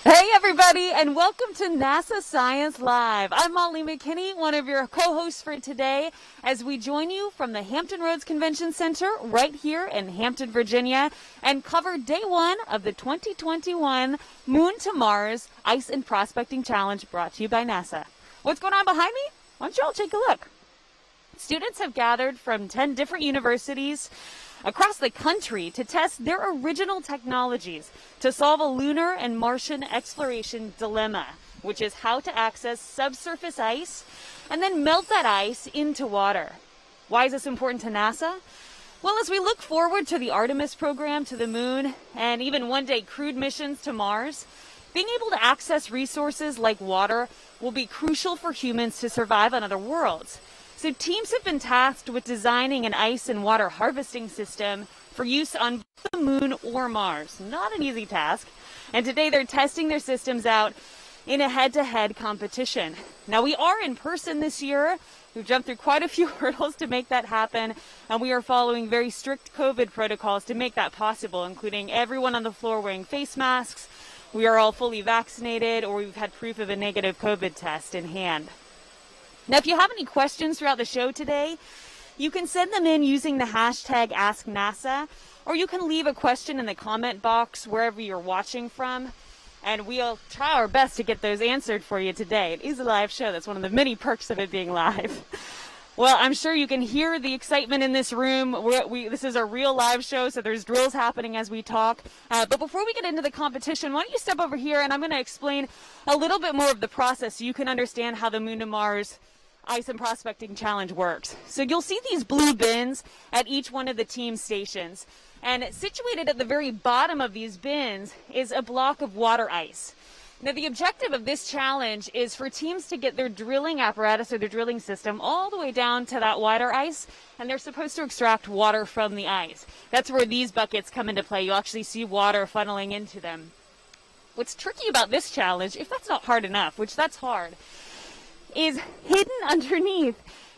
Hey everybody, and welcome to NASA Science Live. I'm Molly McKinney, one of your co-hosts for today, as we join you from the Hampton Roads Convention Center right here in Hampton, Virginia, and cover day one of the 2021 Moon to Mars Ice and Prospecting Challenge brought to you by NASA. What's going on behind me? Why don't you all take a look? Students have gathered from 10 different universities across the country to test their original technologies to solve a lunar and Martian exploration dilemma, which is how to access subsurface ice and then melt that ice into water. Why is this important to NASA? Well, as we look forward to the Artemis program to the moon and even one day crewed missions to Mars, being able to access resources like water will be crucial for humans to survive on other worlds. So teams have been tasked with designing an ice and water harvesting system for use on the moon or Mars. Not an easy task. And today they're testing their systems out in a head-to-head competition. Now, we are in person this year. We've jumped through quite a few hurdles to make that happen, and we are following very strict COVID protocols to make that possible, including everyone on the floor wearing face masks. We are all fully vaccinated, or we've had proof of a negative COVID test in hand. Now, if you have any questions throughout the show today, you can send them in using the hashtag AskNASA, or you can leave a question in the comment box wherever you're watching from, and we'll try our best to get those answered for you today. It is a live show. That's one of the many perks of it being live. Well, I'm sure you can hear the excitement in this room. This is a real live show, so there's drills happening as we talk. But before we get into the competition, why don't you step over here, and I'm going to explain a little bit more of the process so you can understand how the Moon to Mars Ice and Prospecting Challenge works. So you'll see these blue bins at each one of the team stations. And situated at the very bottom of these bins is a block of water ice. Now, the objective of this challenge is for teams to get their drilling apparatus or their drilling system all the way down to that water ice, and they're supposed to extract water from the ice. That's where these buckets come into play. You'll actually see water funneling into them. What's tricky about this challenge, if that's not hard enough, which that's hard, is hidden underneath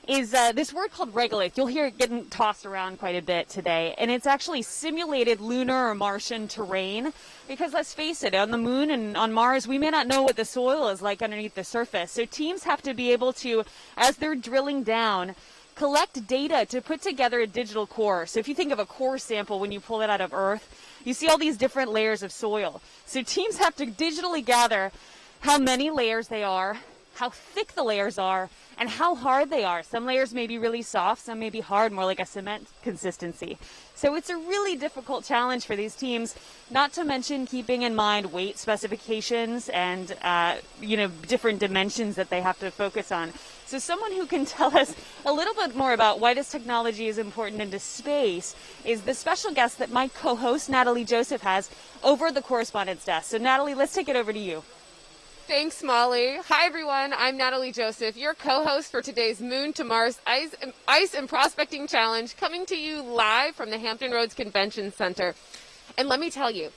is this word called regolith. You'll hear it getting tossed around quite a bit today, and it's actually simulated lunar or Martian terrain, because let's face it, on the moon and on Mars, we may not know what the soil is like underneath the surface. So teams have to be able to, as they're drilling down, collect data to put together a digital core. So if you think of a core sample when you pull it out of Earth, you see all these different layers of soil. So teams have to digitally gather how many layers they are, how thick the layers are, and how hard they are. Some layers may be really soft, some may be hard, more like a cement consistency. So it's a really difficult challenge for these teams, not to mention keeping in mind weight specifications and different dimensions that they have to focus on. So someone who can tell us a little bit more about why this technology is important into space is the special guest that my co-host Natalie Joseph has over the correspondence desk. So Natalie, let's take it over to you. Thanks, Molly. Hi, everyone. I'm Natalie Joseph, your co-host for today's Moon to Mars Ice and Prospecting Challenge, coming to you live from the Hampton Roads Convention Center. And let me tell you,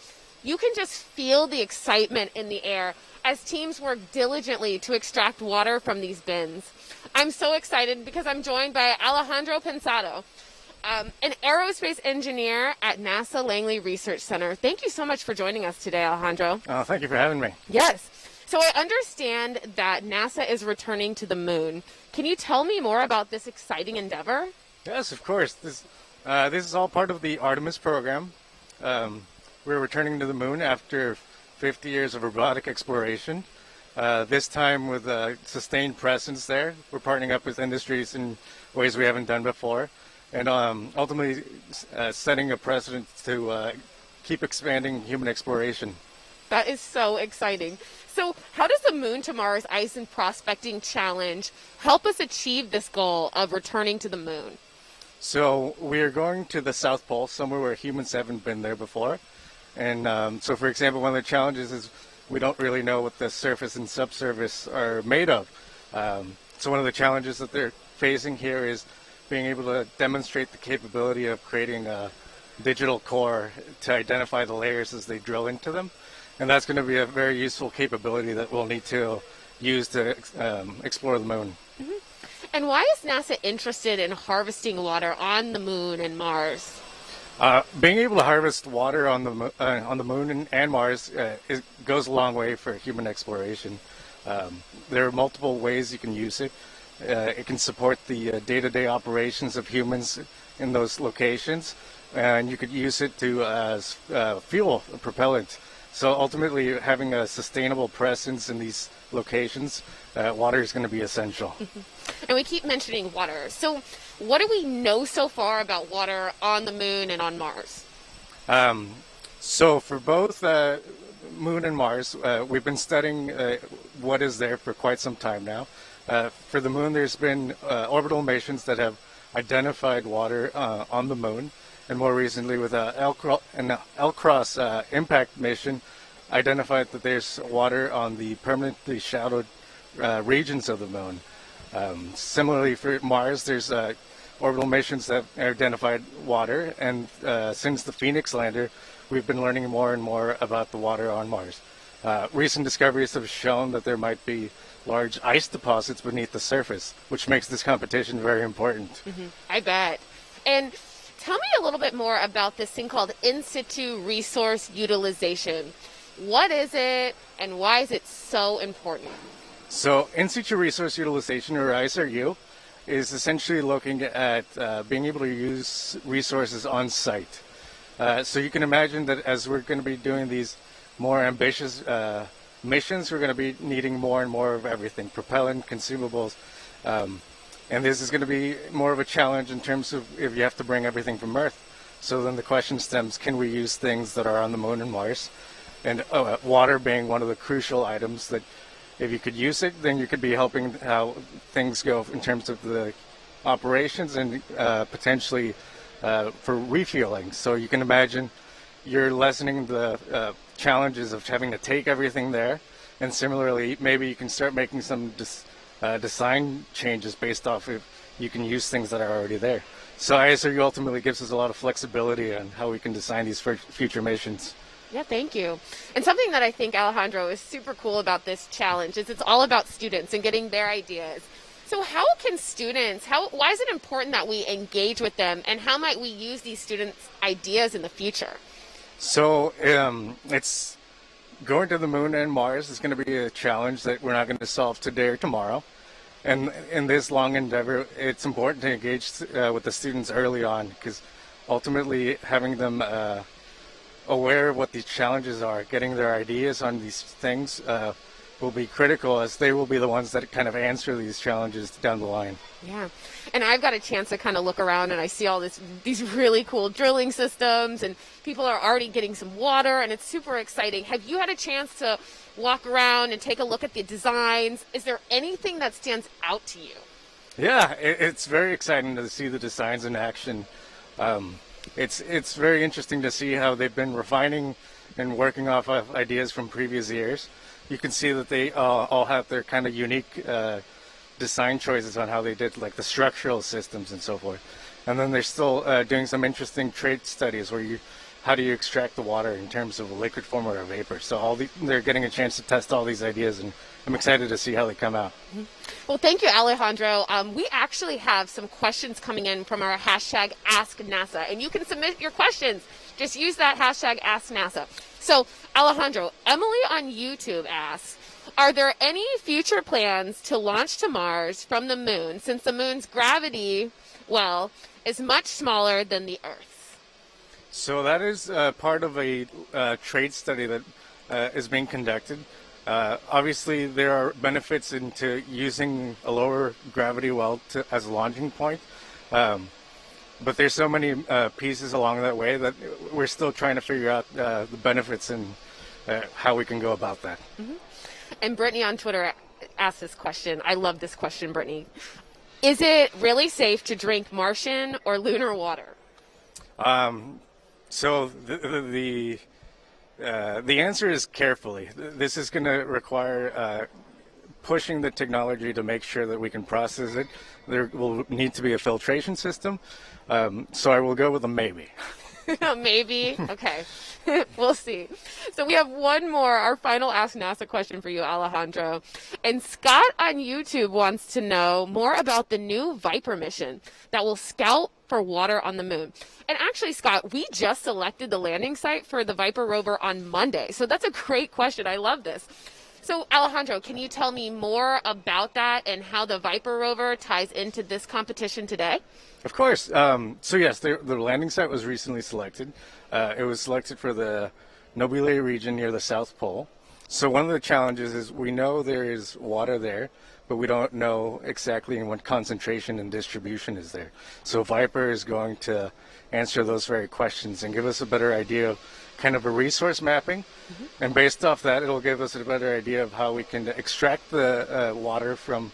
you can just feel the excitement in the air as teams work diligently to extract water from these bins. I'm so excited because I'm joined by Alejandro Pensado, an aerospace engineer at NASA Langley Research Center. Thank you so much for joining us today, Alejandro. Oh, thank you for having me. Yes. So I understand that NASA is returning to the moon. Can you tell me more about this exciting endeavor? Yes, of course. This is all part of the Artemis program. We're returning to the moon after 50 years of robotic exploration. This time with a sustained presence there. We're partnering up with industries in ways we haven't done before, and ultimately setting a precedent to keep expanding human exploration. That is so exciting. So how does the Moon to Mars Ice and Prospecting Challenge help us achieve this goal of returning to the moon? So we are going to the South Pole, somewhere where humans haven't been there before. And so, for example, one of the challenges is we don't really know what the surface and subsurface are made of. So one of the challenges that they're facing here is being able to demonstrate the capability of creating a digital core to identify the layers as they drill into them. And that's going to be a very useful capability that we'll need to use to explore the moon. Mm-hmm. And why is NASA interested in harvesting water on the moon and Mars? Being able to harvest water on the moon and Mars it goes a long way for human exploration. There are multiple ways you can use it. It can support the day-to-day operations of humans in those locations, and you could use it to as fuel, a propellant. So ultimately, having a sustainable presence in these locations, water is going to be essential. And we keep mentioning water. So what do we know so far about water on the moon and on Mars? So for both Moon and Mars, we've been studying what is there for quite some time now. For the Moon, there's been orbital missions that have identified water on the Moon, and more recently with an L-Cross impact mission, identified that there's water on the permanently shadowed regions of the Moon. Similarly for Mars, there's orbital missions that identified water, and since the Phoenix lander, we've been learning more and more about the water on Mars. Recent discoveries have shown that there might be large ice deposits beneath the surface, which makes this competition very important. I bet. And tell me a little bit more about this thing called in situ resource utilization. What is it, and why is it so important? So in situ resource utilization, or ISRU, is essentially looking at being able to use resources on site. So you can imagine that as we're going to be doing these more ambitious missions, we're going to be needing more and more of everything, propellant, consumables, and this is going to be more of a challenge in terms of if you have to bring everything from Earth. So then the question stems, can we use things that are on the Moon and Mars? And water being one of the crucial items that if you could use it, then you could be helping how things go in terms of the operations and potentially for refueling. So you can imagine you're lessening the challenges of having to take everything there. And similarly, maybe you can start making some design changes based off if you can use things that are already there. So ISRU ultimately gives us a lot of flexibility on how we can design these future missions. Yeah, thank you. And something that I think, Alejandro, is super cool about this challenge is it's all about students and getting their ideas. So how can students, why is it important that we engage with them, and how might we use these students' ideas in the future? So it's going to the Moon and Mars is going to be a challenge that we're not going to solve today or tomorrow. And in this long endeavor, it's important to engage with the students early on, because ultimately having them aware of what these challenges are, getting their ideas on these things will be critical, as they will be the ones that kind of answer these challenges down the line. Yeah, and I've got a chance to kind of look around and I see all these really cool drilling systems, and people are already getting some water, and it's super exciting. Have you had a chance to walk around and take a look at the designs? Is there anything that stands out to you? Yeah, it's very exciting to see the designs in action. It's very interesting to see how they've been refining and working off of ideas from previous years. You can see that they all have their kind of unique design choices on how they did like the structural systems and so forth. And then they're still doing some interesting trait studies where how do you extract the water in terms of a liquid form or a vapor. So they're getting a chance to test all these ideas, and I'm excited to see how they come out. Well, thank you, Alejandro. We actually have some questions coming in from our hashtag AskNASA, and you can submit your questions. Just use that hashtag AskNASA. So, Alejandro, Emily on YouTube asks, are there any future plans to launch to Mars from the Moon, since the Moon's gravity, well, is much smaller than the Earth's? So that is part of a trade study that is being conducted. Obviously, there are benefits into using a lower gravity well as a launching point, but there's so many pieces along that way that we're still trying to figure out the benefits and how we can go about that. And Brittany on Twitter asked this question. I love this question, Brittany. Is it really safe to drink Martian or lunar water? So the answer is carefully. This is going to require pushing the technology to make sure that we can process it. There will need to be a filtration system. So I will go with a maybe. Maybe. Okay. We'll see. So we have one more, our final Ask NASA question for you, Alejandro. And Scott on YouTube wants to know more about the new Viper mission that will scout for water on the moon. And actually, Scott, we just selected the landing site for the Viper rover on Monday. So that's a great question. I love this. So Alejandro, can you tell me more about that and how the Viper rover ties into this competition today? Of course. So yes, the landing site was recently selected. It was selected for the Nobile region near the South Pole. So one of the challenges is we know there is water there, but we don't know exactly in what concentration and distribution is there. So Viper is going to answer those very questions and give us a better idea of kind of a resource mapping. And based off that, it'll give us a better idea of how we can extract the water from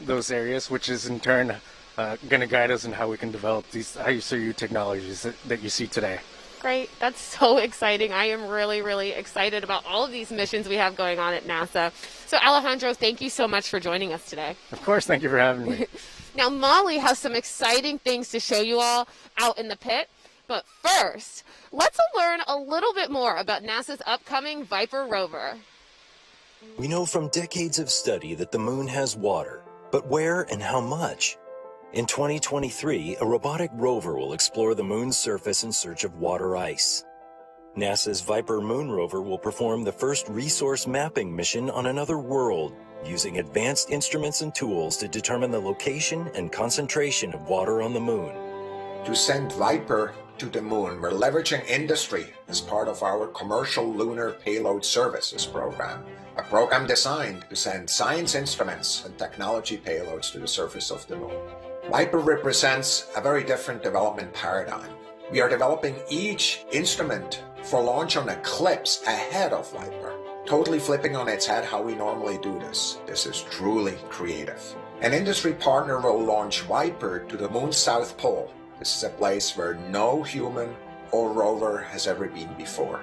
those areas, which is in turn going to guide us in how we can develop these IUCU technologies that you see today. Great. That's so exciting. I am really, really excited about all of these missions we have going on at NASA. So Alejandro, thank you so much for joining us today. Of course. Thank you for having me. Now, Molly has some exciting things to show you all out in the pit. But first, let's learn a little bit more about NASA's upcoming Viper rover. We know from decades of study that the moon has water, but where and how much? In 2023, a robotic rover will explore the moon's surface in search of water ice. NASA's Viper moon rover will perform the first resource mapping mission on another world, using advanced instruments and tools to determine the location and concentration of water on the moon. To send Viper to the moon, we're leveraging industry as part of our Commercial Lunar Payload Services program, a program designed to send science instruments and technology payloads to the surface of the moon. Viper represents a very different development paradigm. We are developing each instrument for launch on Eclipse ahead of Viper, totally flipping on its head how we normally do this. This is truly creative. An industry partner will launch Viper to the moon's south pole. This is a place where no human or rover has ever been before.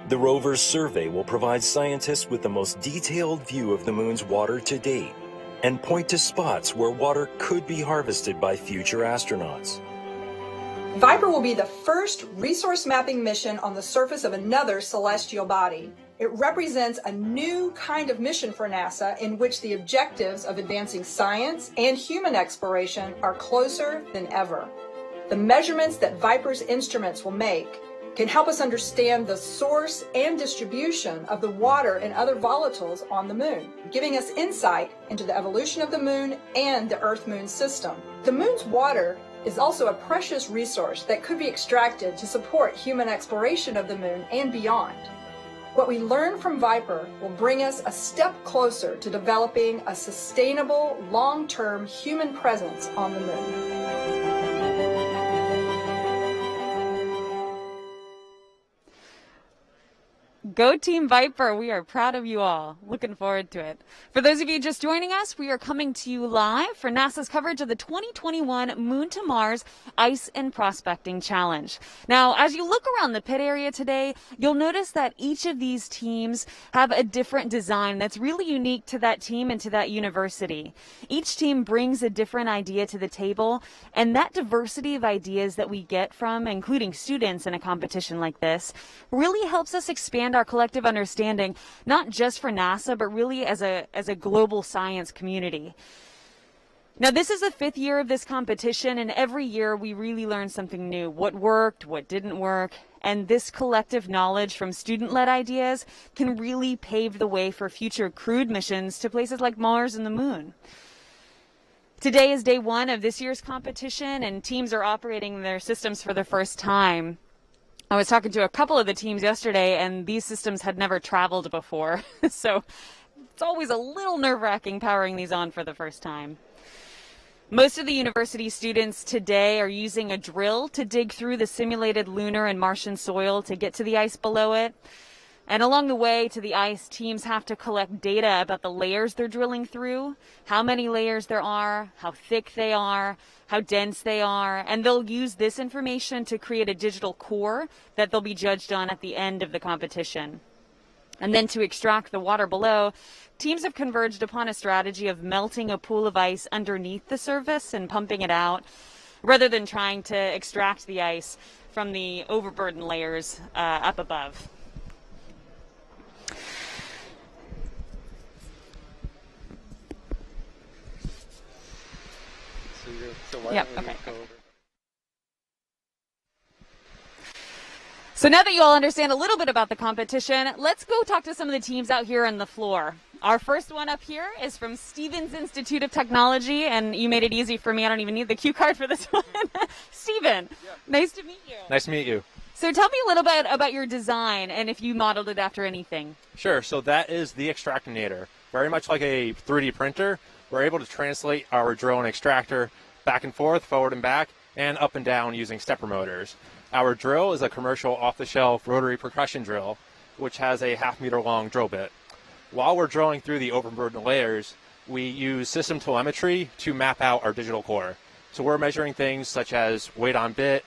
The rover's survey will provide scientists with the most detailed view of the moon's water to date and point to spots where water could be harvested by future astronauts. Viper will be the first resource mapping mission on the surface of another celestial body. It represents a new kind of mission for NASA in which the objectives of advancing science and human exploration are closer than ever. The measurements that Viper's instruments will make can help us understand the source and distribution of the water and other volatiles on the moon, giving us insight into the evolution of the moon and the Earth-Moon system. The moon's water is also a precious resource that could be extracted to support human exploration of the moon and beyond. What we learn from Viper will bring us a step closer to developing a sustainable, long-term human presence on the moon. Go Team Viper. We are proud of you all. Looking forward to it. For those of you just joining us, we are coming to you live for NASA's coverage of the 2021 Moon to Mars Ice and Prospecting Challenge. Now, as you look around the pit area today, you'll notice that each of these teams have a different design that's really unique to that team and to that university. Each team brings a different idea to the table, and that diversity of ideas that we get from, including students in a competition like this, really helps us expand our collective understanding, not just for NASA, but really as a global science community. Now, this is the 5th year of this competition, and every year we really learn something new, what worked, what didn't work, and this collective knowledge from student-led ideas can really pave the way for future crewed missions to places like Mars and the Moon. Today is day 1 of this year's competition, and teams are operating their systems for the first time. I was talking to a couple of the teams yesterday, and these systems had never traveled before. So it's always a little nerve-wracking powering these on for the first time. Most of the university students today are using a drill to dig through the simulated lunar and Martian soil to get to the ice below it. And along the way to the ice, teams have to collect data about the layers they're drilling through, how many layers there are, how thick they are, how dense they are, and they'll use this information to create a digital core that they'll be judged on at the end of the competition. And then to extract the water below, teams have converged upon a strategy of melting a pool of ice underneath the surface and pumping it out. rather than trying to extract the ice from the overburden layers up above. Yep, okay. So now that you all understand a little bit about the competition, let's go talk to some of the teams out here on the floor. Our first one up here is from Stevens Institute of Technology, and you made it easy for me. I don't even need the cue card for this one. Steven, nice to meet you. Nice to meet you. So tell me a little bit about your design and if you modeled it after anything. Sure. So that is the Extractinator. Very much like a 3D printer, we're able to translate our drill and extractor back and forth, forward and back, and up and down using stepper motors. Our drill is a commercial off-the-shelf rotary percussion drill, which has a 1/2 meter long drill bit. While we're drilling through the overburden layers, we use system telemetry to map out our digital core. So we're measuring things such as weight on bit,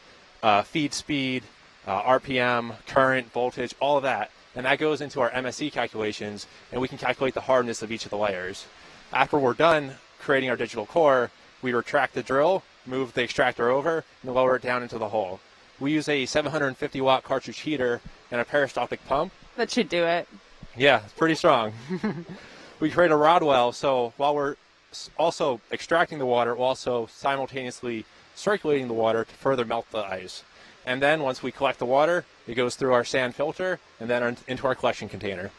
feed speed, RPM, current, voltage, all of that. And that goes into our MSE calculations, and we can calculate the hardness of each of the layers. After we're done creating our digital core, we retract the drill, move the extractor over, and lower it down into the hole. We use a 750 watt cartridge heater and a peristaltic pump. That should do it. Yeah, it's pretty strong. We create a rod well, so while we're also extracting the water, we're also simultaneously circulating the water to further melt the ice. And then once we collect the water, it goes through our sand filter and then into our collection container.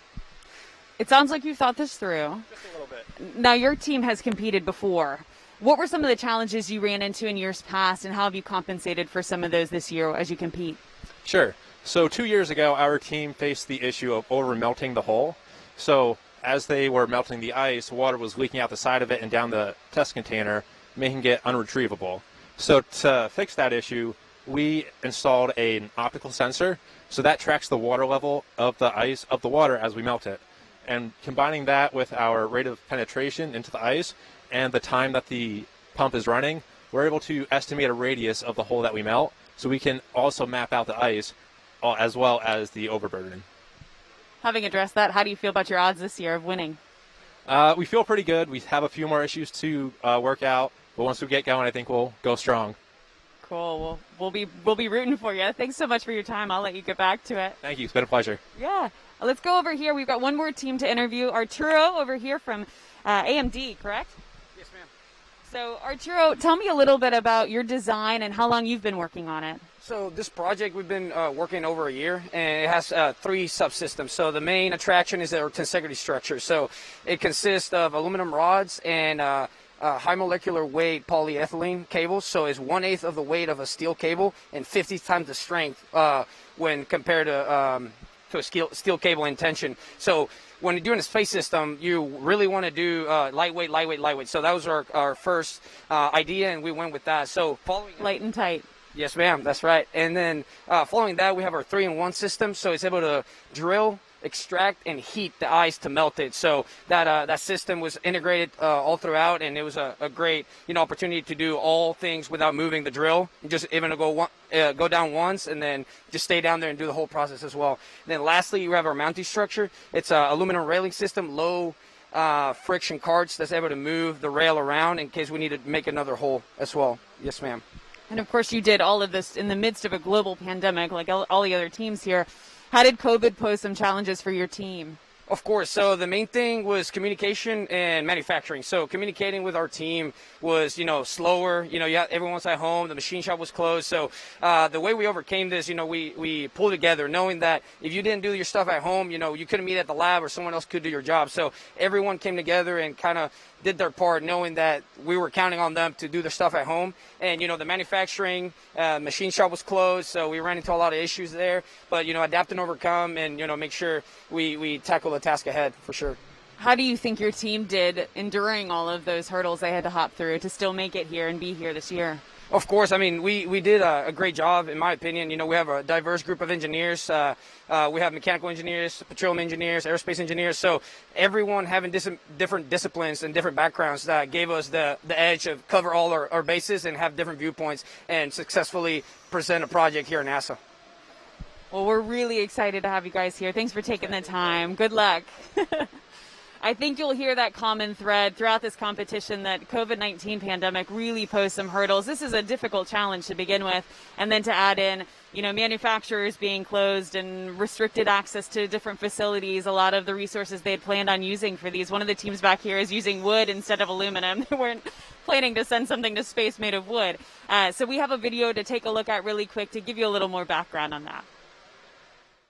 It sounds like you thought this through. Just a little bit. Now, your team has competed before. What were some of the challenges you ran into in years past, and how have you compensated for some of those this year as you compete? Sure. So 2 years ago, our team faced the issue of over melting the hole. So as they were melting the ice, water was leaking out the side of it and down the test container, making it unretrievable. So to fix that issue, we installed an optical sensor. So that tracks the water level of the ice, of the water as we melt it. And combining that with our rate of penetration into the ice and the time that the pump is running, we're able to estimate a radius of the hole that we melt, so we can also map out the ice as well as the overburden. Having addressed that, how do you feel about your odds this year of winning? We feel pretty good. We have a few more issues to work out, but once we get going, I think we'll go strong. Cool. We'll be rooting for you. Thanks so much for your time. I'll let you get back to it. Thank you. It's been a pleasure. Yeah. Let's go over here. We've got one more team to interview. Arturo over here from AMD, correct? Yes, ma'am. So, Arturo, tell me a little bit about your design and how long you've been working on it. So this project, we've been working over a year, and it has 3 subsystems. So the main attraction is our tensegrity structure. So it consists of aluminum rods and high molecular weight polyethylene cables. So it's 1/8 of the weight of a steel cable and 50 times the strength when compared to a steel cable in tension. So when you're doing a space system, you really want to do lightweight. So that was our first idea, and we went with that. So following light and tight. Yes, ma'am. That's right. And then following that, we have our 3-in-1 system. So it's able to drill, extract, and heat the ice to melt it. So that system was integrated all throughout, and it was a great opportunity to do all things without moving the drill. You just even go down once and then just stay down there and do the whole process as well. And then lastly, you have our mounting structure. It's an aluminum railing system, low friction carts that's able to move the rail around in case we need to make another hole as well. Yes, ma'am. And of course, you did all of this in the midst of a global pandemic, like all the other teams here. How did COVID pose some challenges for your team? Of course. So the main thing was communication and manufacturing. So communicating with our team was, slower. Everyone's at home. The machine shop was closed. So the way we overcame this, we pulled together, knowing that if you didn't do your stuff at home, you couldn't meet at the lab or someone else could do your job. So everyone came together and kind of did their part, knowing that we were counting on them to do their stuff at home. And, the manufacturing machine shop was closed, so we ran into a lot of issues there. But, adapt and overcome and, make sure we tackle the task ahead for sure. How do you think your team did enduring all of those hurdles they had to hop through to still make it here and be here this year? Of course. I mean, we did a great job, in my opinion. We have a diverse group of engineers. We have mechanical engineers, petroleum engineers, aerospace engineers. So everyone having different disciplines and different backgrounds that gave us the edge of cover all our bases and have different viewpoints and successfully present a project here at NASA. Well, we're really excited to have you guys here. Thanks for taking the time. Good luck. I think you'll hear that common thread throughout this competition that COVID-19 pandemic really posed some hurdles. This is a difficult challenge to begin with, and then to add in, manufacturers being closed and restricted access to different facilities, a lot of the resources they had planned on using for these. One of the teams back here is using wood instead of aluminum. They weren't planning to send something to space made of wood. So we have a video to take a look at really quick to give you a little more background on that.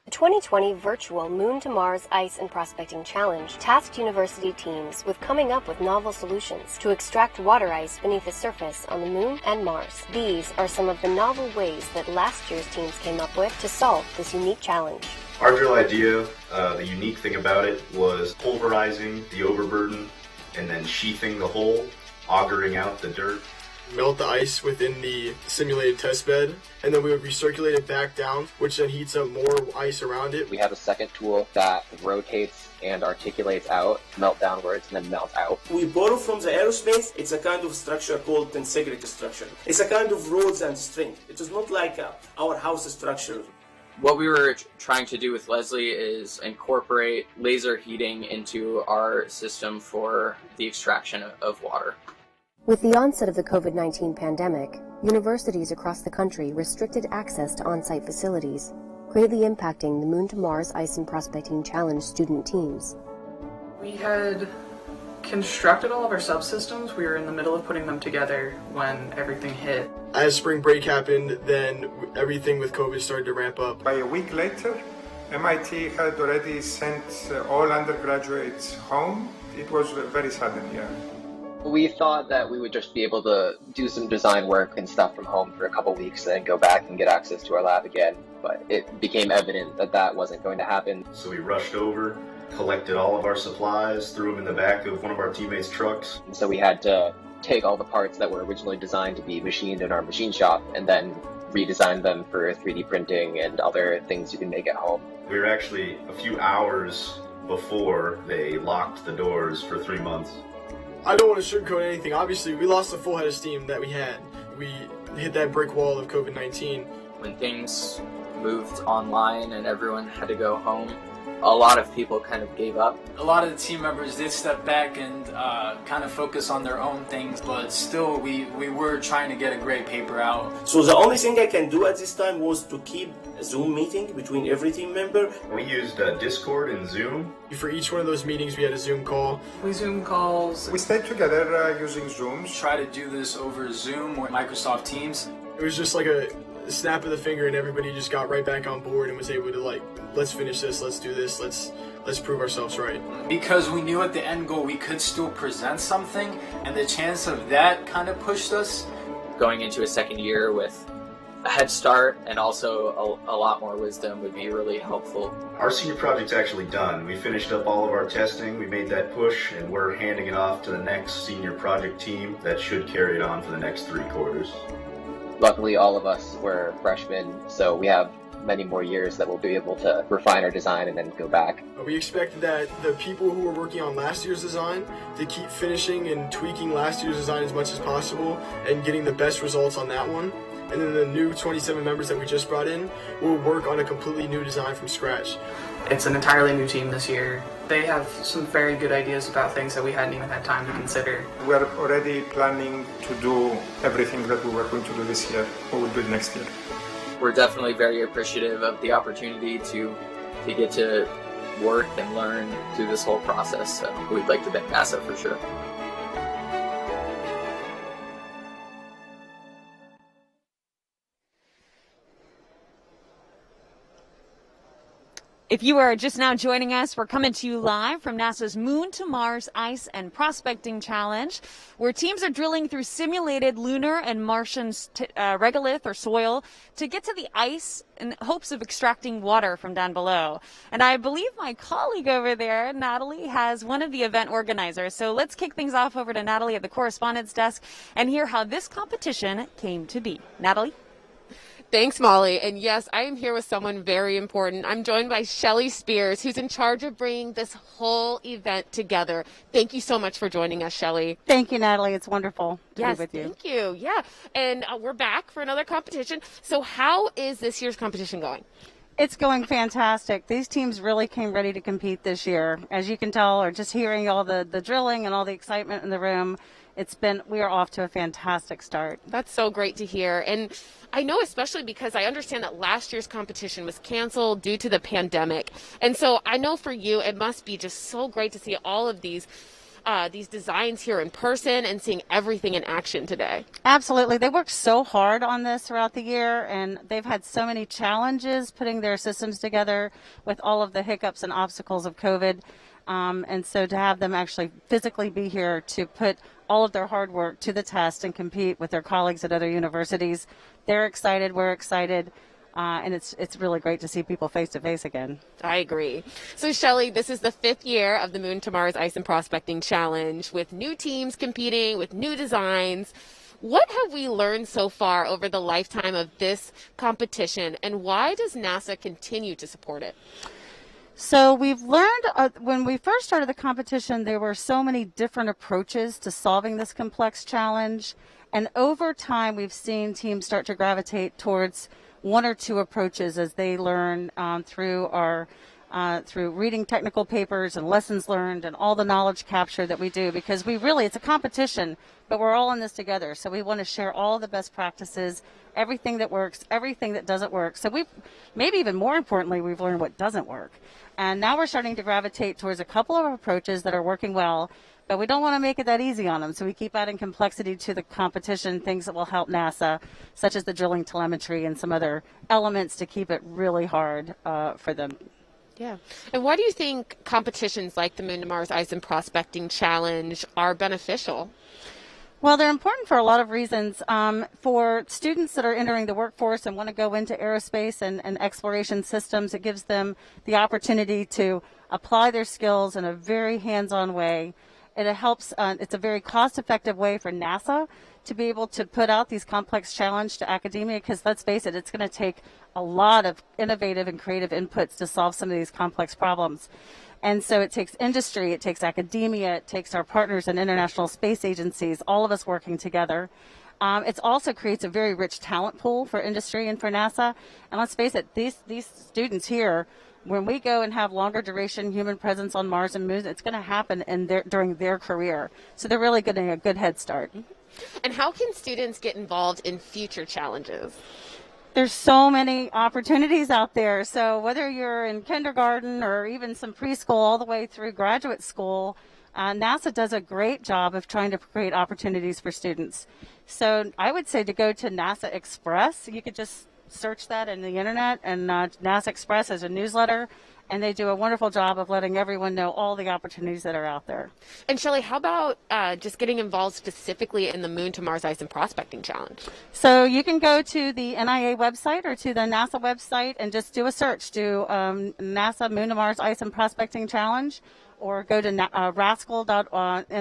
The 2020 virtual Moon to Mars Ice and Prospecting Challenge tasked university teams with coming up with novel solutions to extract water ice beneath the surface on the Moon and Mars. These are some of the novel ways that last year's teams came up with to solve this unique challenge. Our drill idea, the unique thing about it was pulverizing the overburden and then sheathing the hole, augering out the dirt. Melt the ice within the simulated test bed, and then we would recirculate it back down, which then heats up more ice around it. We have a second tool that rotates and articulates out, melt downwards, and then melt out. We borrow from the aerospace. It's a kind of structure called tensegrity structure. It's a kind of rods and string. It is not like our house structure. What we were trying to do with Leslie is incorporate laser heating into our system for the extraction of water. With the onset of the COVID-19 pandemic, universities across the country restricted access to on-site facilities, greatly impacting the Moon to Mars Ice and Prospecting Challenge student teams. We had constructed all of our subsystems. We were in the middle of putting them together when everything hit. As spring break happened, then everything with COVID started to ramp up. By a week later, MIT had already sent all undergraduates home. It was very sudden, yeah. We thought that we would just be able to do some design work and stuff from home for a couple weeks, then go back and get access to our lab again. But it became evident that that wasn't going to happen. So we rushed over, collected all of our supplies, threw them in the back of one of our teammates' trucks. And so we had to take all the parts that were originally designed to be machined in our machine shop and then redesign them for 3D printing and other things you can make at home. We were actually a few hours before they locked the doors for 3 months. I don't want to sugarcoat anything. Obviously, we lost the full head of steam that we had. We hit that brick wall of COVID-19. When things moved online and everyone had to go home, a lot of people kind of gave up. A lot of the team members did step back and kind of focus on their own things, but still we were trying to get a great paper out. So the only thing I can do at this time was to keep a Zoom meeting between every team member. We used Discord and Zoom. For each one of those meetings, we had a Zoom call. We Zoom calls. We stayed together using Zooms. Try to do this over Zoom or Microsoft Teams. It was just like a snap of the finger and everybody just got right back on board and was able to let's finish this, let's do this, let's prove ourselves right. Because we knew at the end goal we could still present something, and the chance of that kind of pushed us. Going into a second year with a head start and also a lot more wisdom would be really helpful. Our senior project's actually done. We finished up all of our testing, we made that push, and we're handing it off to the next senior project team that should carry it on for the next 3 quarters. Luckily, all of us were freshmen, so we have many more years that we'll be able to refine our design and then go back. We expect that the people who were working on last year's design to keep finishing and tweaking last year's design as much as possible and getting the best results on that one. And then the new 27 members that we just brought in will work on a completely new design from scratch. It's an entirely new team this year. They have some very good ideas about things that we hadn't even had time to consider. We are already planning to do everything that we were going to do this year. We will do it next year. We're definitely very appreciative of the opportunity to get to work and learn through this whole process. So we'd like to thank NASA for sure. If you are just now joining us, we're coming to you live from NASA's Moon to Mars Ice and Prospecting Challenge, where teams are drilling through simulated lunar and Martian regolith or soil to get to the ice in hopes of extracting water from down below. And I believe my colleague over there, Natalie, has one of the event organizers. So let's kick things off over to Natalie at the correspondence desk and hear how this competition came to be. Natalie? Thanks, Molly. And yes, I am here with someone very important. I'm joined by Shelly Spears, who's in charge of bringing this whole event together. Thank you so much for joining us, Shelly. Thank you, Natalie. It's wonderful to be with you. Thank you. Yeah. And we're back for another competition. So how is this year's competition going? It's going fantastic. These teams really came ready to compete this year. As you can tell, or just hearing all the drilling and all the excitement in the room, we are off to a fantastic start. That's so great to hear. And I know, especially because I understand that last year's competition was canceled due to the pandemic. And so I know for you, it must be just so great to see all of these designs here in person and seeing everything in action today. Absolutely. They worked so hard on this throughout the year, and they've had so many challenges putting their systems together with all of the hiccups and obstacles of COVID. And so to have them actually physically be here to put all of their hard work to the test and compete with their colleagues at other universities, they're excited, we're excited. And it's really great to see people face to face again. I agree. So Shelly, this is the 5th year of the Moon to Mars Ice and Prospecting Challenge with new teams competing with new designs. What have we learned so far over the lifetime of this competition, and why does NASA continue to support it? So we've learned when we first started the competition, there were so many different approaches to solving this complex challenge. And over time, we've seen teams start to gravitate towards one or two approaches as they learn through reading technical papers and lessons learned and all the knowledge capture that we do, because it's a competition, but we're all in this together. So we want to share all the best practices, everything that works, everything that doesn't work. So maybe even more importantly, we've learned what doesn't work. And now we're starting to gravitate towards a couple of approaches that are working well, but we don't want to make it that easy on them. So we keep adding complexity to the competition, things that will help NASA, such as the drilling telemetry and some other elements to keep it really hard for them. Yeah. And why do you think competitions like the Moon to Mars Ice and Prospecting Challenge are beneficial? Well, they're important for a lot of reasons. For students that are entering the workforce and want to go into aerospace and exploration systems, it gives them the opportunity to apply their skills in a very hands-on way. It helps, it's a very cost-effective way for NASA to be able to put out these complex challenges to academia, because let's face it, it's going to take a lot of innovative and creative inputs to solve some of these complex problems. And so it takes industry, it takes academia, it takes our partners in international space agencies, all of us working together. It also creates a very rich talent pool for industry and for NASA. And let's face it, these students here, when we go and have longer duration human presence on Mars and Moon, it's going to happen during their career. So they're really getting a good head start. And how can students get involved in future challenges? There's so many opportunities out there. So whether you're in kindergarten or even some preschool all the way through graduate school, NASA does a great job of trying to create opportunities for students. So I would say to go to NASA Express. You could just search that in the internet, and NASA Express is a newsletter, and they do a wonderful job of letting everyone know all the opportunities that are out there. And Shelly, how about just getting involved specifically in the Moon to Mars Ice and Prospecting Challenge? So you can go to the NIA website or to the NASA website and just do a search, do NASA Moon to Mars Ice and Prospecting Challenge, or go to rascal.nia.net,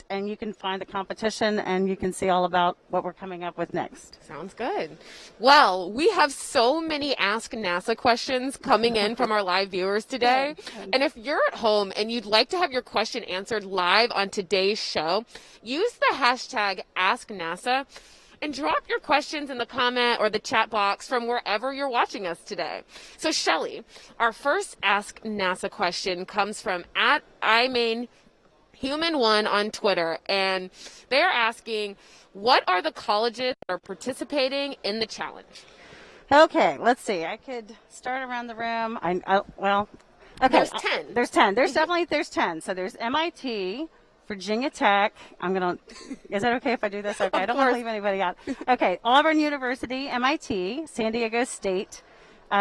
and you can find the competition and you can see all about what we're coming up with next. Sounds good. Well, we have so many Ask NASA questions coming in from our live viewers today. And if you're at home and you'd like to have your question answered live on today's show, use the hashtag AskNASA and drop your questions in the comment or the chat box from wherever you're watching us today. So Shelly, our first Ask NASA question comes from @IMainHuman1 on Twitter, and they're asking, what are the colleges that are participating in the challenge? Okay, let's see. I could start around the room. Okay. There's 10. There's 10. There's 10. So there's MIT, Virginia Tech. Is it okay if I do this? Okay, I don't want to leave anybody out. Okay, Auburn University, MIT, San Diego State,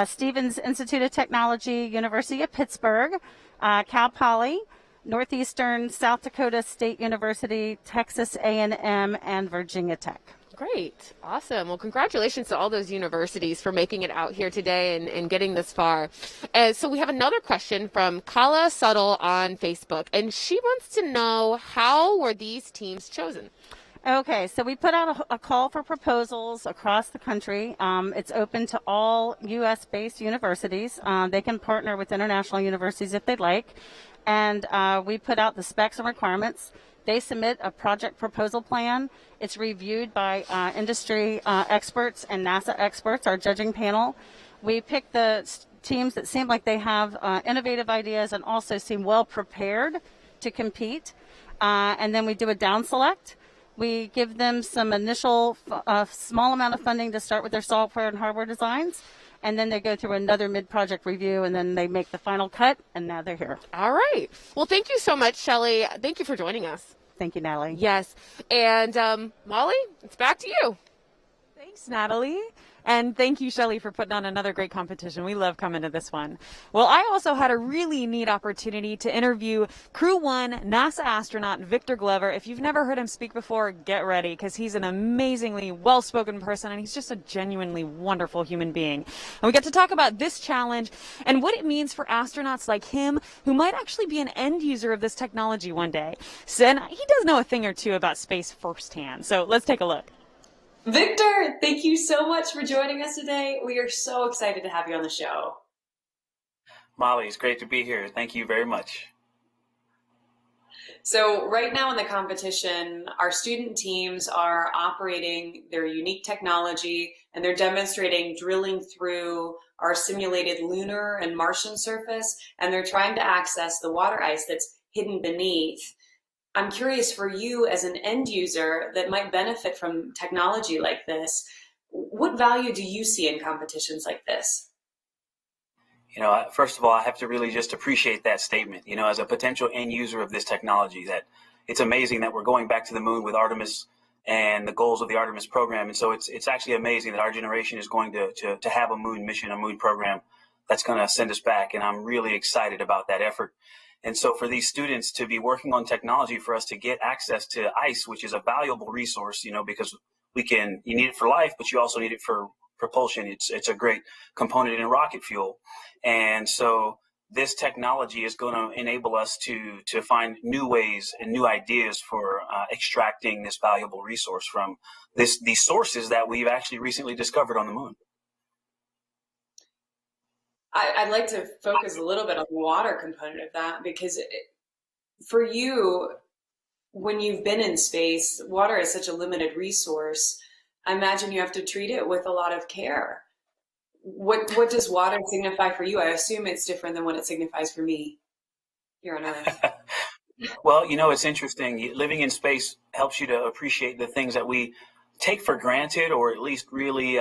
Stevens Institute of Technology, University of Pittsburgh, Cal Poly, Northeastern South Dakota State University, Texas A&M, and Virginia Tech. Great. Awesome. Well, congratulations to all those universities for making it out here today and getting this far. So we have another question from Kala Subtle on Facebook, and she wants to know, how were these teams chosen? Okay, so we put out a call for proposals across the country. It's open to all U.S.-based universities. They can partner with international universities if they'd like. And we put out the specs and requirements. They submit a project proposal plan. It's reviewed by industry experts and NASA experts, our judging panel. We pick the teams that seem like they have innovative ideas and also seem well prepared to compete. And then we do a down select. We give them some initial small amount of funding to start with their software and hardware designs. And then they go through another mid-project review, and then they make the final cut, and now they're here. All right. Well, thank you so much, Shelley. Thank you for joining us. Thank you, Natalie. Yes. And Molly, it's back to you. Thanks, Natalie. And thank you, Shelley, for putting on another great competition. We love coming to this one. Well, I also had a really neat opportunity to interview Crew 1 NASA astronaut Victor Glover. If you've never heard him speak before, get ready, because he's an amazingly well-spoken person, and he's just a genuinely wonderful human being. And we got to talk about this challenge and what it means for astronauts like him who might actually be an end user of this technology one day. So, and he does know a thing or two about space firsthand. So let's take a look. Victor, thank you so much for joining us today. We are so excited to have you on the show. Molly, it's great to be here. Thank you very much. So right now in the competition, our student teams are operating their unique technology, and they're demonstrating drilling through our simulated lunar and Martian surface, and they're trying to access the water ice that's hidden beneath. I'm curious, for you as an end user that might benefit from technology like this, what value do you see in competitions like this? You know, first of all, I have to really just appreciate that statement, you know, as a potential end user of this technology, that it's amazing that we're going back to the moon with Artemis and the goals of the Artemis program. And so it's actually amazing that our generation is going to have a moon mission, a moon program that's going to send us back. And I'm really excited about that effort. And so for these students to be working on technology for us to get access to ice, which is a valuable resource, you know, because you need it for life, but you also need it for propulsion. It's a great component in rocket fuel. And so this technology is going to enable us to find new ways and new ideas for extracting this valuable resource from these sources that we've actually recently discovered on the moon. I'd like to focus a little bit on the water component of that, because for you, when you've been in space, water is such a limited resource. I imagine you have to treat it with a lot of care. What does water signify for you? I assume it's different than what it signifies for me here on Earth. Well, you know, it's interesting. Living in space helps you to appreciate the things that we take for granted, or at least really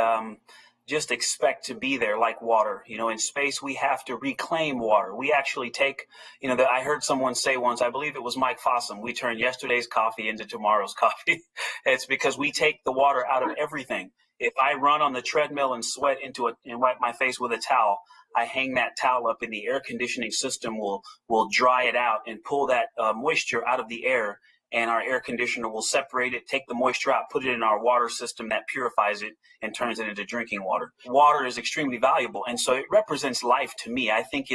just expect to be there, like water. You know, in space, we have to reclaim water. We actually take, you know, I heard someone say once, I believe it was Mike Fossum, we turn yesterday's coffee into tomorrow's coffee. It's because we take the water out of everything. If I run on the treadmill and sweat and wipe my face with a towel, I hang that towel up, and the air conditioning system will dry it out and pull that moisture out of the air. And our air conditioner will separate it, take the moisture out, put it in our water system that purifies it and turns it into drinking water. Water is extremely valuable, and so it represents life to me. I think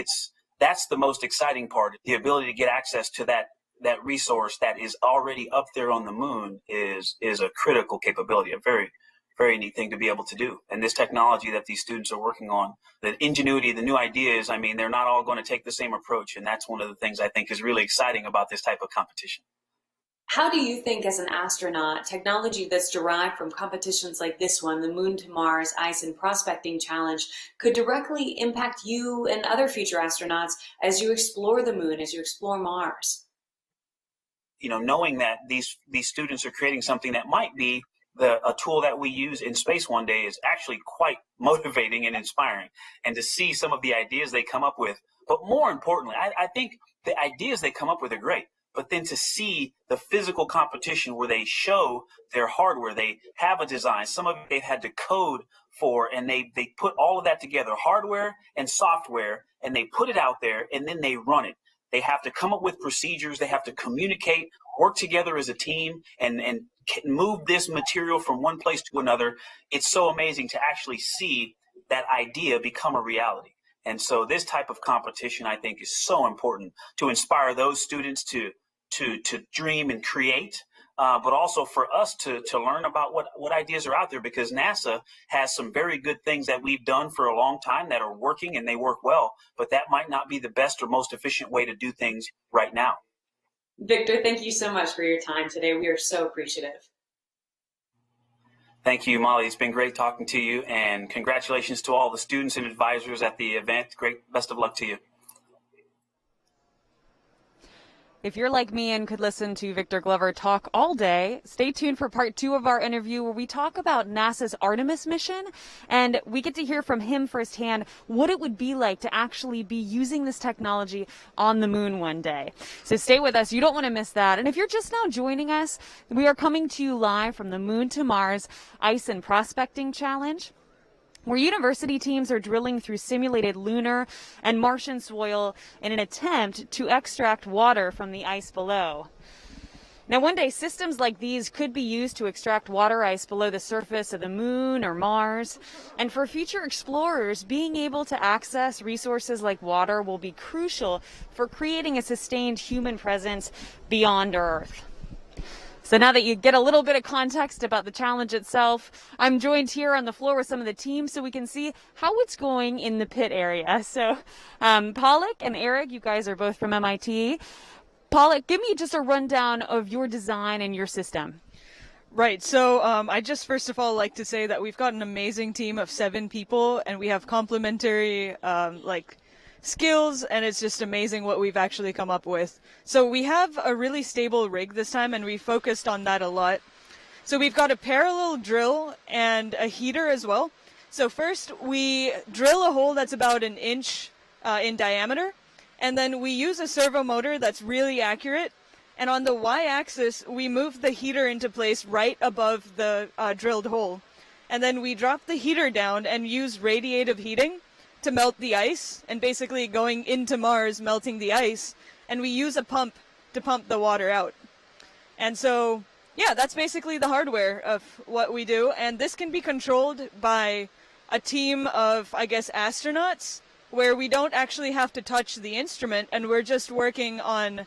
that's the most exciting part. The ability to get access to that resource that is already up there on the moon is a critical capability, a very, very neat thing to be able to do. And this technology that these students are working on, the ingenuity, the new ideas, I mean, they're not all going to take the same approach, and that's one of the things I think is really exciting about this type of competition. How do you think, as an astronaut, technology that's derived from competitions like this one, the Moon to Mars Ice and Prospecting Challenge, could directly impact you and other future astronauts as you explore the moon, as you explore Mars? You know, knowing that these students are creating something that might be a tool that we use in space one day is actually quite motivating and inspiring. And to see some of the ideas they come up with, but more importantly, I think the ideas they come up with are great. But then to see the physical competition where they show their hardware, they have a design, some of it they've had to code for, and they put all of that together, hardware and software, and they put it out there, and then they run it. They have to come up with procedures, they have to communicate, work together as a team, and move this material from one place to another. It's so amazing to actually see that idea become a reality. And so this type of competition, I think, is so important to inspire those students to dream and create, but also for us to learn about what ideas are out there, because NASA has some very good things that we've done for a long time that are working, and they work well, but that might not be the best or most efficient way to do things right now. Victor, thank you so much for your time today. We are so appreciative. Thank you, Molly. It's been great talking to you, and congratulations to all the students and advisors at the event. Great, best of luck to you. If you're like me and could listen to Victor Glover talk all day, stay tuned for part 2 of our interview where we talk about NASA's Artemis mission, and we get to hear from him firsthand what it would be like to actually be using this technology on the moon one day. So stay with us. You don't want to miss that. And if you're just now joining us, we are coming to you live from the Moon to Mars Ice and Prospecting Challenge, where university teams are drilling through simulated lunar and Martian soil in an attempt to extract water from the ice below. Now, one day, systems like these could be used to extract water ice below the surface of the moon or Mars. And for future explorers, being able to access resources like water will be crucial for creating a sustained human presence beyond Earth. So now that you get a little bit of context about the challenge itself, I'm joined here on the floor with some of the teams so we can see how it's going in the pit area. So Pollock and Eric, you guys are both from MIT. Pollock, give me just a rundown of your design and your system. Right, so I just first of all like to say that we've got an amazing team of 7 people, and we have complementary skills, and it's just amazing what we've actually come up with. So we have a really stable rig this time, and we focused on that a lot. So we've got a parallel drill and a heater as well. So first we drill a hole that's about 1 inch in diameter, and then we use a servo motor that's really accurate. And on the y-axis, we move the heater into place right above the drilled hole. And then we drop the heater down and use radiative heating to melt the ice, and basically going into Mars, melting the ice, and we use a pump to pump the water out. And so, yeah, that's basically the hardware of what we do, and this can be controlled by a team of, I guess, astronauts, where we don't actually have to touch the instrument, and we're just working on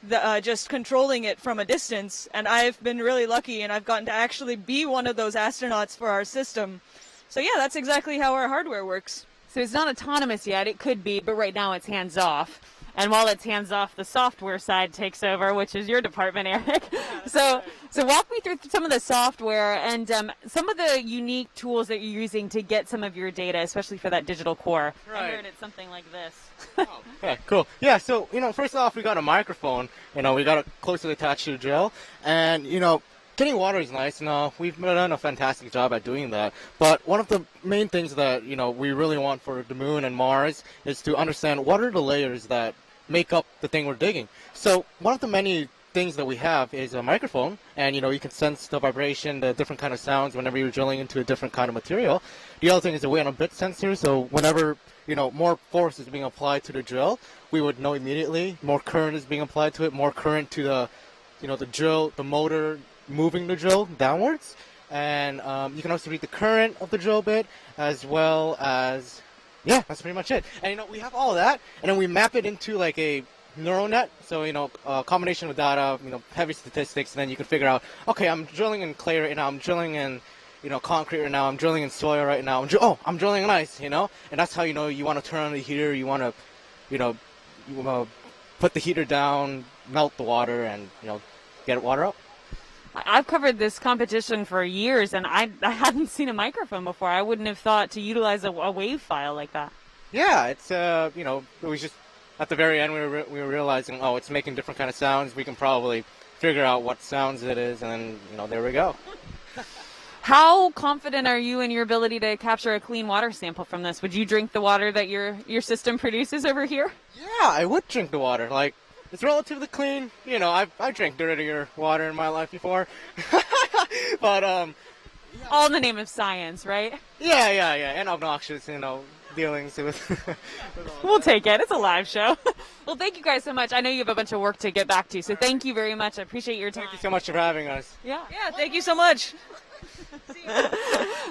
the just controlling it from a distance. And I've been really lucky, and I've gotten to actually be one of those astronauts for our system. So yeah, that's exactly how our hardware works. So it's not autonomous yet. It could be, but right now it's hands-off. And while it's hands-off, the software side takes over, which is your department, Eric. So walk me through some of the software and some of the unique tools that you're using to get some of your data, especially for that digital core. Right. I heard it's something like this. Okay, cool. Yeah, so, first off, we got a microphone. We got it closely attached to the drill. And, getting water is nice, and we've done a fantastic job at doing that. But one of the main things that, we really want for the moon and Mars is to understand what are the layers that make up the thing we're digging. So one of the many things that we have is a microphone, and, you can sense the vibration, the different kind of sounds whenever you're drilling into a different kind of material. The other thing is a weight on a bit sensor, so whenever, more force is being applied to the drill, we would know immediately. More current is being applied to it, more current to the, the drill, the motor, moving the drill downwards, and you can also read the current of the drill bit, as well as, yeah, that's pretty much it. And we have all of that, and then we map it into like a neural net, so a combination of data, heavy statistics, and then you can figure out, okay, I'm drilling in clay right now, I'm drilling in concrete right now, I'm drilling in soil right now, I'm drilling in ice, and that's how you want to turn on the heater, you want to put the heater down, melt the water, and get water up. I've covered this competition for years, and I hadn't seen a microphone before. I wouldn't have thought to utilize a wave file like that. Yeah, it's, it was just at the very end we were realizing, it's making different kind of sounds. We can probably figure out what sounds it is, and then, there we go. How confident are you in your ability to capture a clean water sample from this? Would you drink the water that your system produces over here? Yeah, I would drink the water. It's relatively clean. I've drank dirtier water in my life before. But, all in the name of science, right? Yeah. And obnoxious, dealings with... We'll take it. It's a live show. Well, thank you guys so much. I know you have a bunch of work to get back to, so thank you very much. I appreciate your time. Thank you so much for having us. Yeah, thank you so much.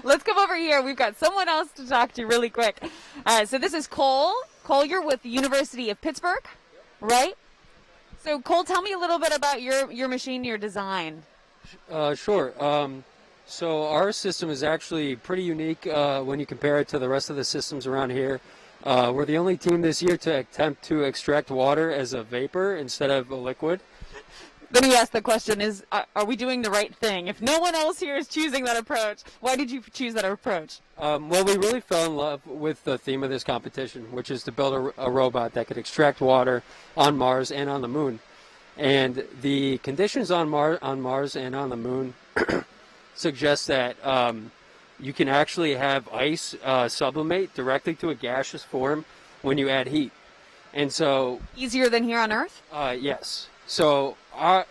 Let's come over here. We've got someone else to talk to really quick. So this is Cole. Cole, you're with the University of Pittsburgh, right? So, Cole, tell me a little bit about your machine, your design. Sure. So our system is actually pretty unique when you compare it to the rest of the systems around here. We're the only team this year to attempt to extract water as a vapor instead of a liquid. Let me ask the question: are we doing the right thing? If no one else here is choosing that approach, why did you choose that approach? Well, we really fell in love with the theme of this competition, which is to build a robot that could extract water on Mars and on the Moon. And the conditions on Mars and on the Moon suggest that you can actually have ice sublimate directly to a gaseous form when you add heat. And so... Easier than here on Earth? Yes. So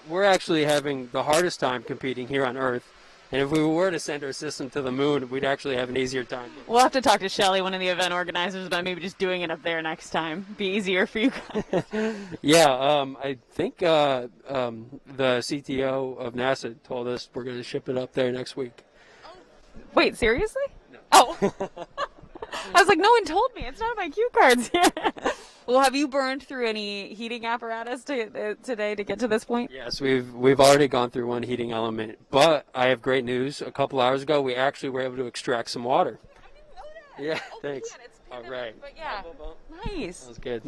we're actually having the hardest time competing here on Earth. And if we were to send our system to the Moon, we'd actually have an easier time. We'll have to talk to Shelly, one of the event organizers, about maybe just doing it up there next time. Be easier for you guys. Yeah, I think the CTO of NASA told us we're going to ship it up there next week. Wait, seriously? No. Oh. I was like, no one told me. It's not on my cue cards here. Well, have you burned through any heating apparatus today to get to this point? Yes, we've already gone through one heating element. But I have great news. A couple hours ago, we actually were able to extract some water. Yeah, thanks. All right. But yeah, nice. That was good.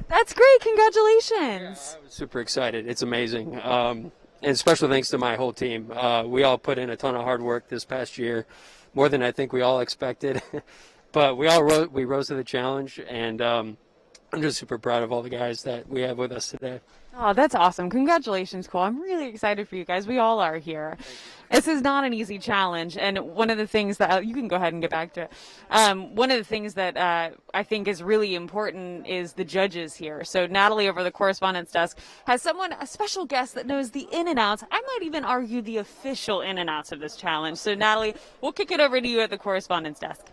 That's great. Congratulations. I was super excited. It's amazing. And special thanks to my whole team. We all put in a ton of hard work this past year, more than I think we all expected. But we rose to the challenge, and I'm just super proud of all the guys that we have with us today. Oh, that's awesome. Congratulations, Cole. I'm really excited for you guys. We all are here. This is not an easy challenge, and one of the things that you can go ahead and get back to it. One of the things that I think is really important is the judges here. So Natalie over the correspondence desk has a special guest that knows the in and outs. I might even argue the official in and outs of this challenge. So Natalie, we'll kick it over to you at the correspondence desk.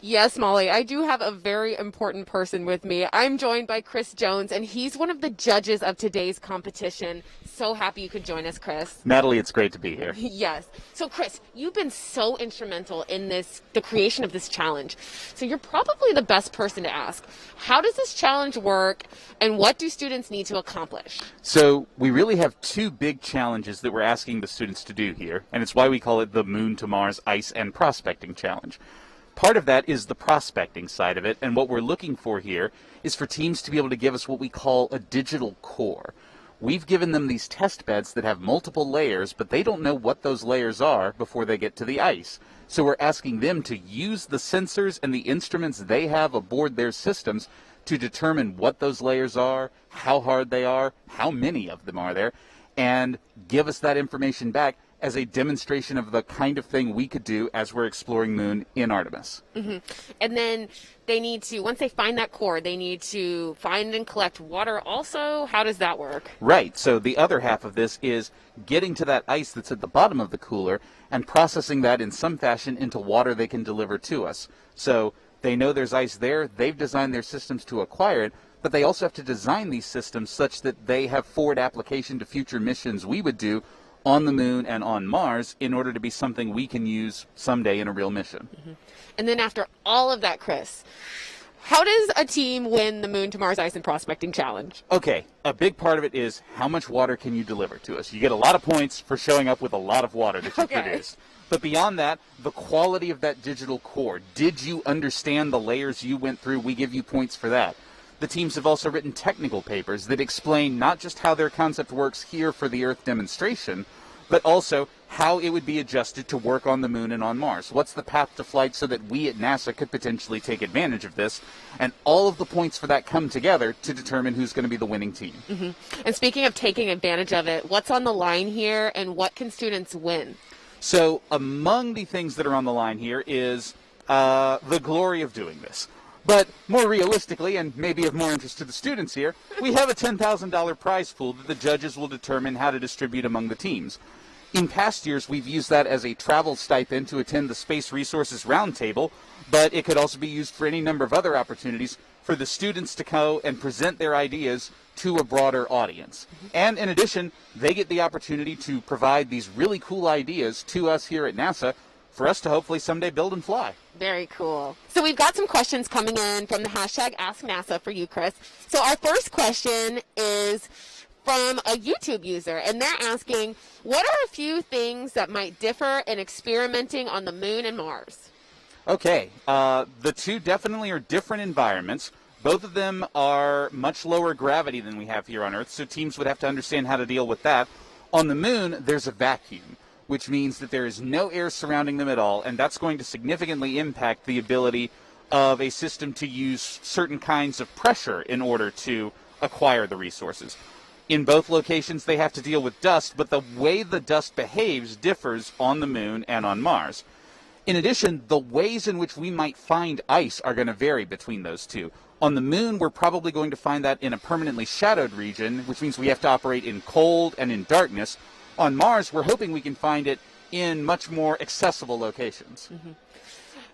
Yes, Molly, I do have a very important person with me. I'm joined by Chris Jones, and he's one of the judges of today's competition. So happy you could join us, Chris. Natalie, it's great to be here. Yes. So, Chris, you've been so instrumental in the creation of this challenge. So you're probably the best person to ask. How does this challenge work, and what do students need to accomplish? So we really have two big challenges that we're asking the students to do here, and it's why we call it the Moon to Mars Ice and Prospecting Challenge. Part of that is the prospecting side of it, and what we're looking for here is for teams to be able to give us what we call a digital core. We've given them these test beds that have multiple layers, but they don't know what those layers are before they get to the ice. So we're asking them to use the sensors and the instruments they have aboard their systems to determine what those layers are, how hard they are, how many of them are there, and give us that information back as a demonstration of the kind of thing we could do as we're exploring Moon in Artemis. Mm-hmm. And then they need to, once they find that core, they need to find and collect water also. How does that work? Right. So the other half of this is getting to that ice that's at the bottom of the cooler and processing that in some fashion into water they can deliver to us. So they know there's ice there. They've designed their systems to acquire it, but they also have to design these systems such that they have forward application to future missions we would do on the Moon and on Mars in order to be something we can use someday in a real mission. Mm-hmm. And then after all of that, Chris, how does a team win the Moon to Mars Ice and Prospecting Challenge? Okay, a big part of it is how much water can you deliver to us. You get a lot of points for showing up with a lot of water that you produced. But beyond that, the quality of that digital core. Did you understand the layers you went through? We give you points for that. The teams have also written technical papers that explain not just how their concept works here for the Earth demonstration, but also how it would be adjusted to work on the Moon and on Mars. What's the path to flight so that we at NASA could potentially take advantage of this? And all of the points for that come together to determine who's going to be the winning team. Mm-hmm. And speaking of taking advantage of it, what's on the line here and what can students win? So among the things that are on the line here is the glory of doing this. But more realistically, and maybe of more interest to the students here, we have a $10,000 prize pool that the judges will determine how to distribute among the teams. In past years, we've used that as a travel stipend to attend the Space Resources Roundtable, but it could also be used for any number of other opportunities for the students to go and present their ideas to a broader audience. And in addition, they get the opportunity to provide these really cool ideas to us here at NASA for us to hopefully someday build and fly. Very cool. So we've got some questions coming in from the hashtag AskNASA for you, Chris. So our first question is from a YouTube user, and they're asking, what are a few things that might differ in experimenting on the Moon and Mars? Okay, the two definitely are different environments, Both of them are much lower gravity than we have here on Earth, so teams would have to understand how to deal with that. On the moon, there's a vacuum, which means that there is no air surrounding them at all, and that's going to significantly impact the ability of a system to use certain kinds of pressure in order to acquire the resources. In both locations, they have to deal with dust, but the way the dust behaves differs on the moon and on Mars. In addition, the ways in which we might find ice are going to vary between those two. On the moon, we're probably going to find that in a permanently shadowed region, which means we have to operate in cold and in darkness. On Mars, we're hoping we can find it in much more accessible locations. Mm-hmm.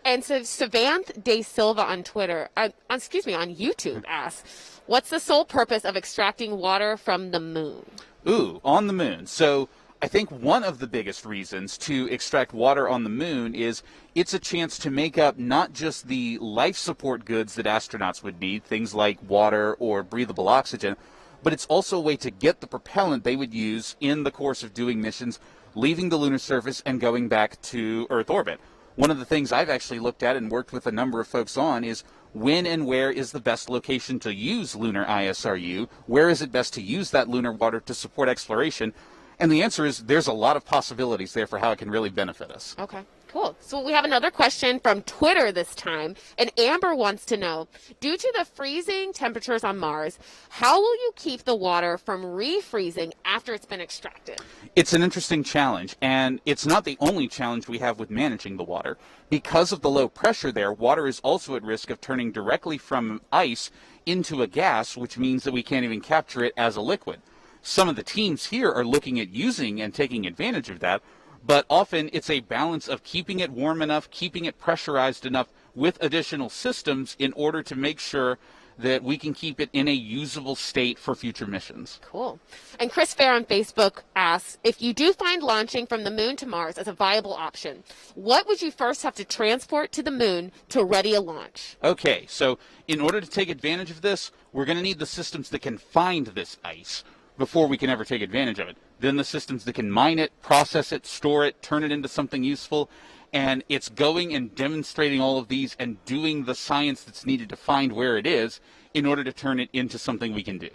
And so Savant De Silva on Twitter, on YouTube asks, what's the sole purpose of extracting water from the moon? Ooh, on the moon. So I think one of the biggest reasons to extract water on the moon is it's a chance to make up not just the life support goods that astronauts would need, things like water or breathable oxygen, but it's also a way to get the propellant they would use in the course of doing missions, leaving the lunar surface and going back to Earth orbit. One of the things I've actually looked at and worked with a number of folks on is when and where is the best location to use lunar ISRU? Where is it best to use that lunar water to support exploration? And the answer is there's a lot of possibilities there for how it can really benefit us. Okay, cool. So we have another question from Twitter this time. And Amber wants to know, due to the freezing temperatures on Mars, how will you keep the water from refreezing after it's been extracted? It's an interesting challenge, and it's not the only challenge we have with managing the water. Because of the low pressure there, water is also at risk of turning directly from ice into a gas, which means that we can't even capture it as a liquid. Some of the teams here are looking at using and taking advantage of that, but often it's a balance of keeping it warm enough, keeping it pressurized enough with additional systems in order to make sure that we can keep it in a usable state for future missions. Cool. And Chris Fair on Facebook asks, if you do find launching from the moon to Mars as a viable option, what would you first have to transport to the moon to ready a launch? Okay, so in order to take advantage of this, we're going to need the systems that can find this ice before we can ever take advantage of it. Then the systems that can mine it, process it, store it, turn it into something useful. And it's going and demonstrating all of these and doing the science that's needed to find where it is in order to turn it into something we can do.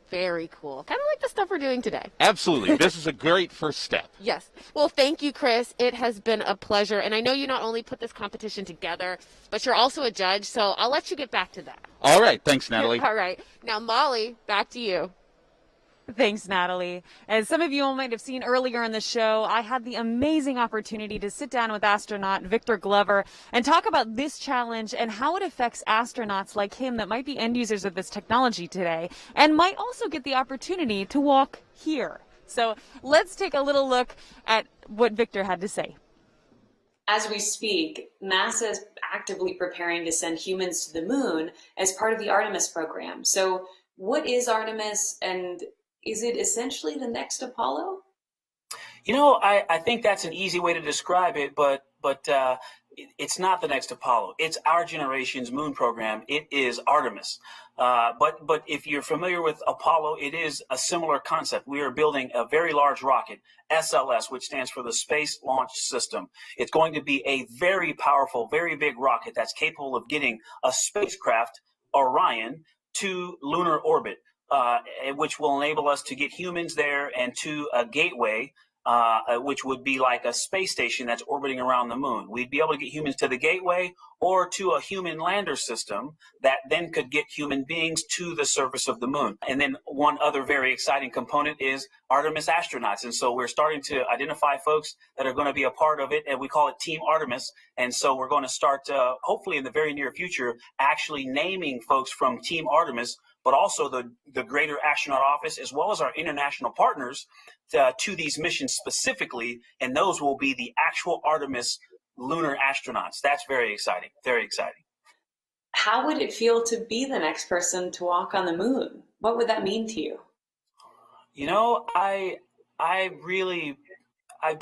Very cool. Kind of like the stuff we're doing today. Absolutely. This is a great first step. Yes. Well, thank you, Chris. It has been a pleasure. And I know you not only put this competition together, but you're also a judge. So I'll let you get back to that. All right. Thanks, Natalie. All right. Now, Molly, back to you. Thanks, Natalie. As some of you all might have seen earlier in the show, I had the amazing opportunity to sit down with astronaut Victor Glover and talk about this challenge and how it affects astronauts like him that might be end users of this technology today and might also get the opportunity to walk here. So let's take a little look at what Victor had to say. As we speak, NASA is actively preparing to send humans to the moon as part of the Artemis program. So what is Artemis, and is it essentially the next Apollo? You know, I think that's an easy way to describe it, but it's not the next Apollo. It's our generation's moon program. It is Artemis. But if you're familiar with Apollo, it is a similar concept. We are building a very large rocket, SLS, which stands for the Space Launch System. It's going to be a very powerful, very big rocket that's capable of getting a spacecraft, Orion, to lunar orbit, which will enable us to get humans there and to a gateway, which would be like a space station that's orbiting around the moon. We'd be able to get humans to the gateway or to a human lander system that then could get human beings to the surface of the moon. And then one other very exciting component is Artemis astronauts. And so we're starting to identify folks that are going to be a part of it, and we call it Team Artemis. And so we're going to start, hopefully in the very near future, actually naming folks from Team Artemis, but also the Greater Astronaut Office, as well as our international partners to these missions specifically, and those will be the actual Artemis lunar astronauts. That's very exciting, very exciting. How would it feel to be the next person to walk on the moon? What would that mean to you? You know, I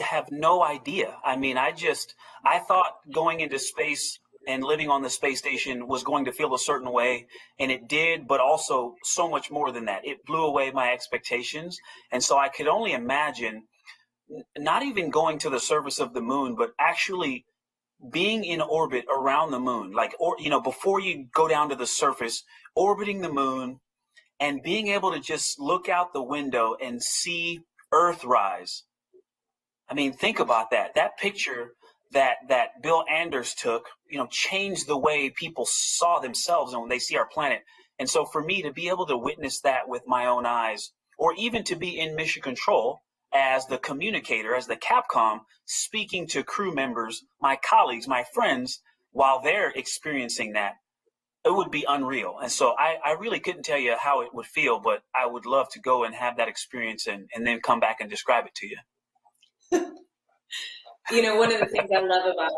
have no idea. I mean, I thought going into space and living on the space station was going to feel a certain way, and it did, but also so much more than that. It blew away my expectations, and so I could only imagine not even going to the surface of the moon, but actually being in orbit around the moon, like, or, you know, before you go down to the surface, orbiting the moon and being able to just look out the window and see Earth rise. I mean, think about that. That picture that Bill Anders took, you know, changed the way people saw themselves and when they see our planet. And so for me to be able to witness that with my own eyes, or even to be in mission control as the communicator, as the Capcom, speaking to crew members, my colleagues, my friends, while they're experiencing that, it would be unreal. And so I really couldn't tell you how it would feel, but I would love to go and have that experience and then come back and describe it to you. You know, one of the things I love about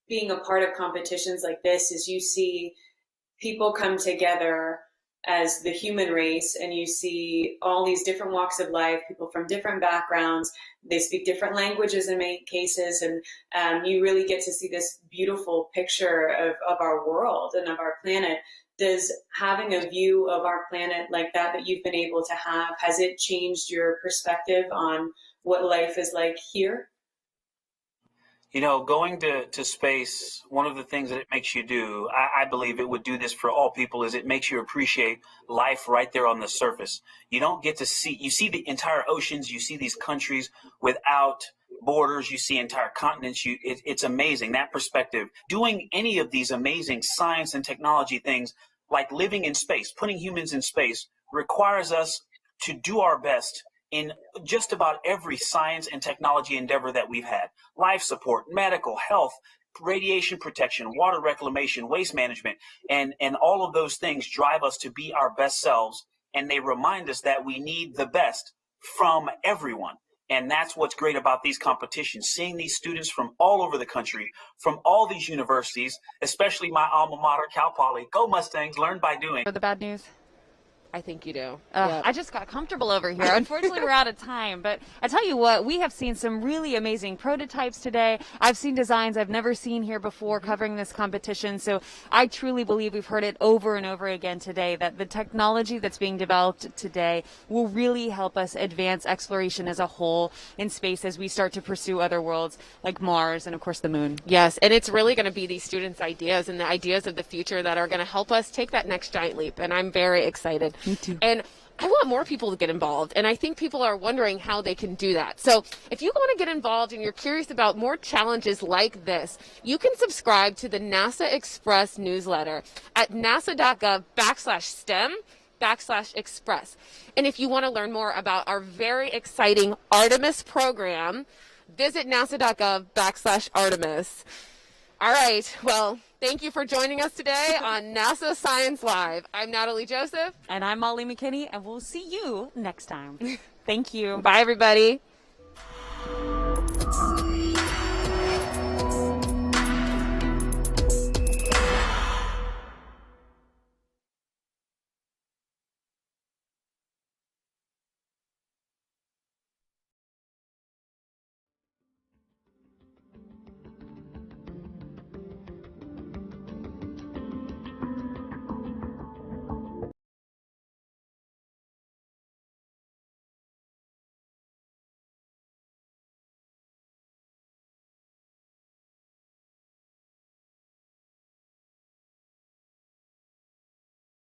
being a part of competitions like this is you see people come together as the human race, and you see all these different walks of life, people from different backgrounds, they speak different languages in many cases, and you really get to see this beautiful picture of our world and of our planet. Does having a view of our planet like that you've been able to have, has it changed your perspective on what life is like here? You know, going to space, one of the things that it makes you do, I believe it would do this for all people, is it makes you appreciate life right there on the surface. You don't get to see, you see the entire oceans, you see these countries without borders, you see entire continents. It's amazing, that perspective. Doing any of these amazing science and technology things, like living in space, putting humans in space, requires us to do our best in just about every science and technology endeavor that we've had. Life support, medical, health, radiation protection, water reclamation, waste management, and all of those things drive us to be our best selves, and they remind us that we need the best from everyone. And that's what's great about these competitions, seeing these students from all over the country, from all these universities, especially my alma mater, Cal Poly. Go Mustangs, learn by doing. For the bad news? I think you do. I just got comfortable over here. Unfortunately, we're out of time, but I tell you what, we have seen some really amazing prototypes today. I've seen designs I've never seen here before covering this competition, so I truly believe we've heard it over and over again today, that the technology that's being developed today will really help us advance exploration as a whole in space as we start to pursue other worlds like Mars and, of course, the moon. Yes, and it's really going to be these students' ideas and the ideas of the future that are going to help us take that next giant leap, and I'm very excited. Me too. And I want more people to get involved, and I think people are wondering how they can do that. So if you want to get involved and you're curious about more challenges like this, you can subscribe to the NASA Express newsletter at nasa.gov/STEM/Express. And if you want to learn more about our very exciting Artemis program, visit nasa.gov/Artemis. All right, well, thank you for joining us today on NASA Science Live. I'm Natalie Joseph. And I'm Molly McKinney, and we'll see you next time. Thank you. Bye, everybody.